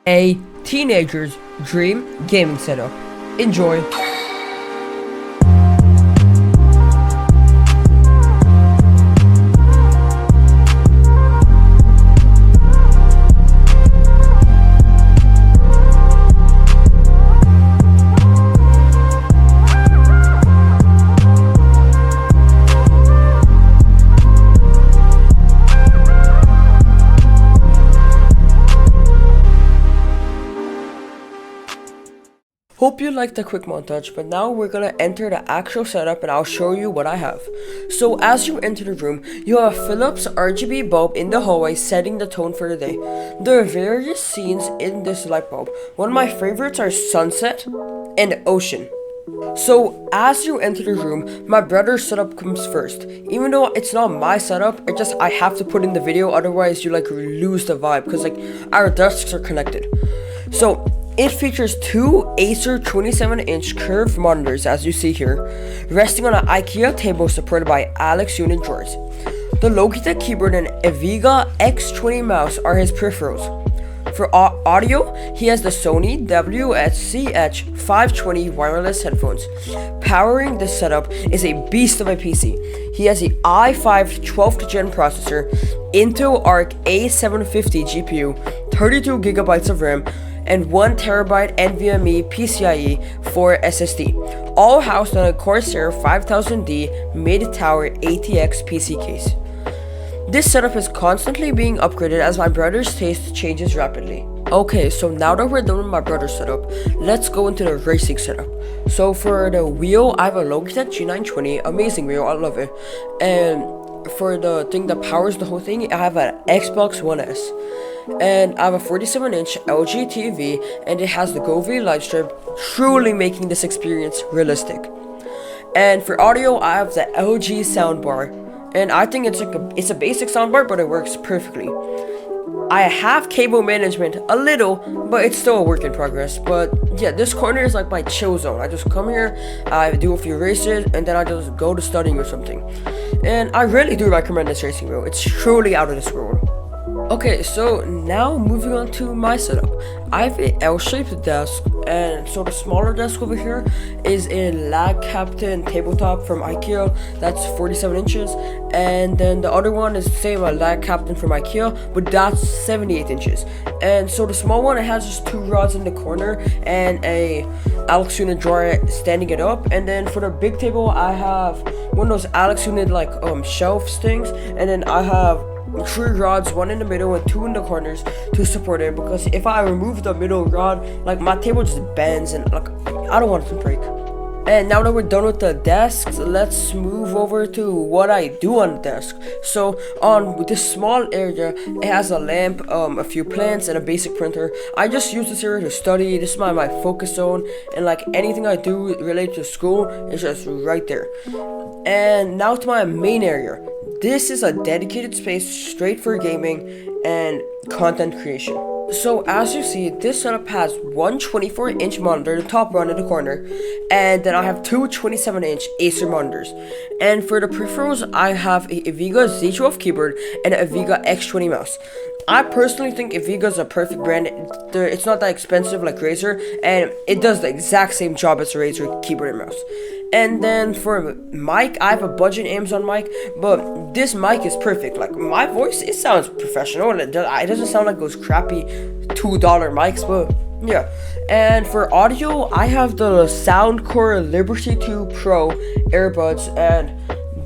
a teenager's dream gaming setup. Enjoy. Hope you liked the quick montage, but now we're gonna enter the actual setup and I'll show you what I have. So as you enter the room, you have a Philips RGB bulb in the hallway setting the tone for the day. There are various scenes in this light bulb. One of my favorites are sunset and ocean. So as you enter the room, my brother's setup comes first. Even though it's not my setup, I have to put in the video, otherwise you lose the vibe because our desks are connected. So it features two Acer 27-inch curved monitors, as you see here, resting on an IKEA table supported by Alex unit drawers. The Logitech keyboard and Aviga X20 mouse are his peripherals. For audio, he has the Sony WH-CH520 wireless headphones. Powering this setup is a beast of a PC. He has the i5 12th gen processor, Intel Arc A750 GPU, 32GB of RAM, and 1TB NVMe PCIe 4 SSD, all housed on a Corsair 5000D mid-tower ATX PC case. This setup is constantly being upgraded as my brother's taste changes rapidly. Okay, so now that we're done with my brother's setup, let's go into the racing setup. So for the wheel, I have a Logitech G920, amazing wheel, I love it. And for the thing that powers the whole thing, I have an Xbox One S. And I have a 47-inch LG TV, and it has the Govee light strip, truly making this experience realistic. And for audio, I have the LG soundbar, and I think it's a basic soundbar, but it works perfectly. I have cable management a little, but it's still a work in progress. But yeah, this corner is like my chill zone. I just come here, I do a few races, and then I just go to studying or something. And I really do recommend this racing wheel. It's truly out of this world. Okay, so now moving on to my setup. I have an L-shaped desk, and so the smaller desk over here is a Lag Captain tabletop from IKEA that's 47 inches, and then the other one is the same, a Lag Captain from IKEA, but that's 78 inches. And so the small one, it has just two rods in the corner and a Alex unit drawer standing it up, and then for the big table, I have one of those Alex unit shelves things, and then I have 3 rods, one in the middle and 2 in the corners to support it, because if I remove the middle rod, my table just bends and I don't want it to break. And now that we're done with the desks, let's move over to what I do on the desk. So on this small area, it has a lamp, a few plants, and a basic printer. I just use this area to study. This is my focus zone, and anything I do related to school is just right there. And now to my main area. This is a dedicated space straight for gaming and content creation. So as you see, this setup has one 24-inch monitor, the top one in the corner, and then I have two 27-inch Acer monitors. And for the peripherals, I have a Aviga Z12 keyboard and an Aviga X20 mouse. I personally think Aviga is a perfect brand. It's not that expensive like Razer, and it does the exact same job as a Razer keyboard and mouse. And then for mic, I have a budget Amazon mic, but this mic is perfect. My voice, it sounds professional, and it doesn't sound like those crappy $2 mics, but yeah. And for audio, I have the Soundcore Liberty 2 Pro earbuds, and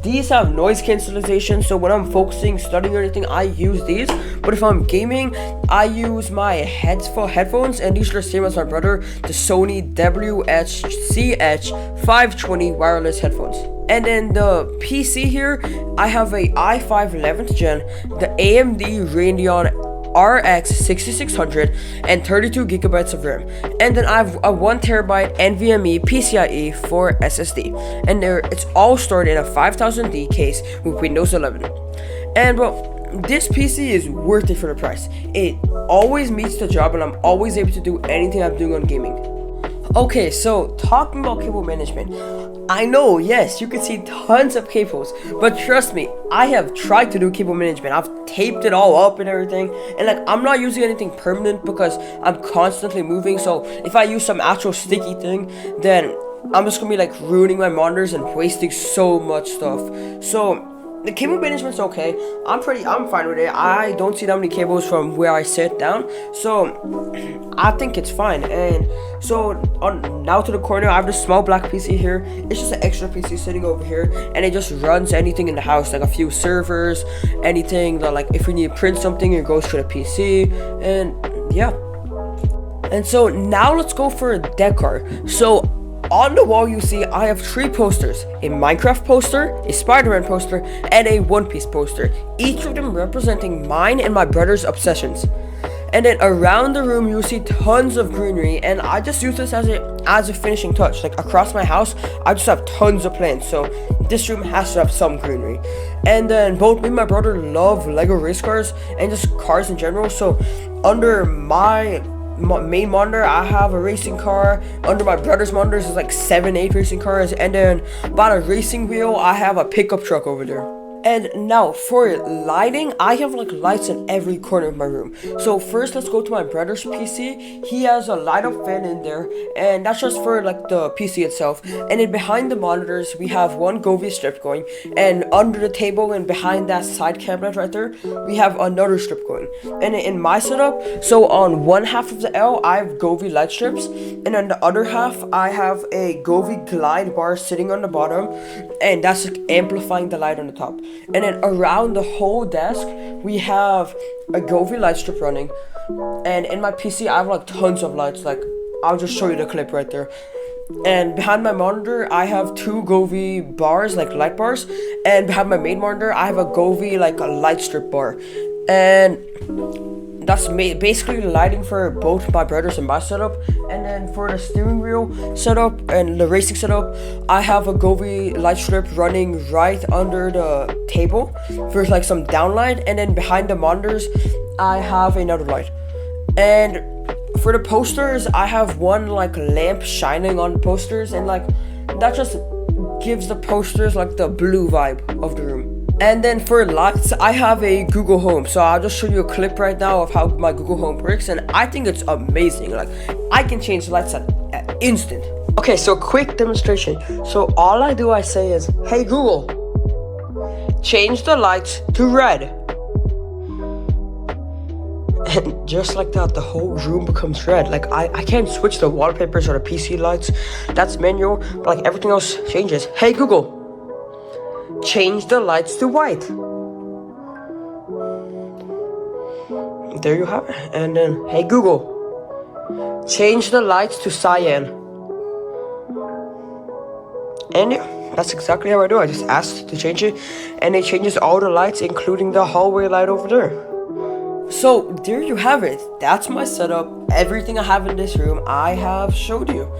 these have noise cancellation, so when I'm focusing, studying or anything, I use these. But if I'm gaming, I use my headphones, and these are the same as my brother, the Sony WH-CH520 wireless headphones. And then the PC here, I have a i5 11th gen, the AMD Radeon RX 6600 and 32GB of RAM, and then I have a 1TB NVMe PCIe 4 SSD, and it's all stored in a 5000D case with Windows 11. And this PC is worth it for the price. It always meets the job, and I'm always able to do anything I'm doing on gaming. Okay, so talking about cable management, I know, yes, you can see tons of cables, but trust me, I have tried to do cable management. I've taped it all up and everything, and like I'm not using anything permanent because I'm constantly moving. So if I use some actual sticky thing, then I'm just gonna be like ruining my monitors and wasting so much stuff. So the cable management's okay. I'm fine with it. I don't see that many cables from where I sit down, so I think it's fine. And so now to the corner, I have this small black PC here. It's just an extra PC sitting over here, and it just runs anything in the house, like a few servers, anything that, like if we need to print something, it goes to the PC, and yeah. And so now let's go for a decor. So on the wall you see I have 3 posters, a Minecraft poster, a Spider-Man poster, and a One Piece poster, each of them representing mine and my brother's obsessions. And then around the room you see tons of greenery, and I just use this as a finishing touch. Like across my house, I just have tons of plants, so this room has to have some greenery. And then both me and my brother love Lego race cars and just cars in general, so under my main monitor I have a racing car. Under my brother's monitors is like 7-8 racing cars, and then by the racing wheel I have a pickup truck over there. And now for lighting, I have like lights in every corner of my room. So first let's go to my brother's PC. He has a light up fan in there, and that's just for like the PC itself. And then behind the monitors we have one Govee strip going, and under the table and behind that side cabinet right there we have another strip going. And in my setup, so on one half of the L I have Govee light strips, and on the other half I have a Govee glide bar sitting on the bottom, and that's like amplifying the light on the top. And then around the whole desk we have a Govee light strip running, and in my PC I have like tons of lights. Like I'll just show you the clip right there. And behind my monitor I have 2 Govee bars, like light bars, and behind my main monitor I have a Govee like a light strip bar. And that's basically the lighting for both my brothers and my setup. And then for the steering wheel setup and the racing setup, I have a Govee light strip running right under the table for like some downlight, and then behind the monitors I have another light. And for the posters I have one like lamp shining on the posters, and like that just gives the posters like the blue vibe of the room. And then for lights, I have a Google Home. So I'll just show you a clip right now of how my Google Home works, and I think it's amazing. Like I can change the lights at instant. Okay, so quick demonstration. So all I do, I say is, hey Google, change the lights to red. And just like that, the whole room becomes red. Like I can't switch the wallpapers or the PC lights. That's manual, but like everything else changes. Hey Google, change the lights to white. There you have it. And then, hey Google, change the lights to cyan. And yeah, that's exactly how I do. I just asked to change it, and it changes all the lights, including the hallway light over there. So there you have it. That's my setup. Everything I have in this room, I have showed you.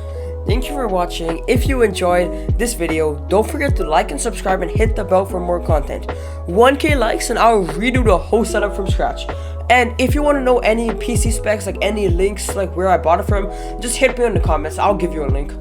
Thank you for watching. If you enjoyed this video, don't forget to like and subscribe and hit the bell for more content. 1K likes and I'll redo the whole setup from scratch. And if you want to know any PC specs, like any links, like where I bought it from, just hit me in the comments. I'll give you a link.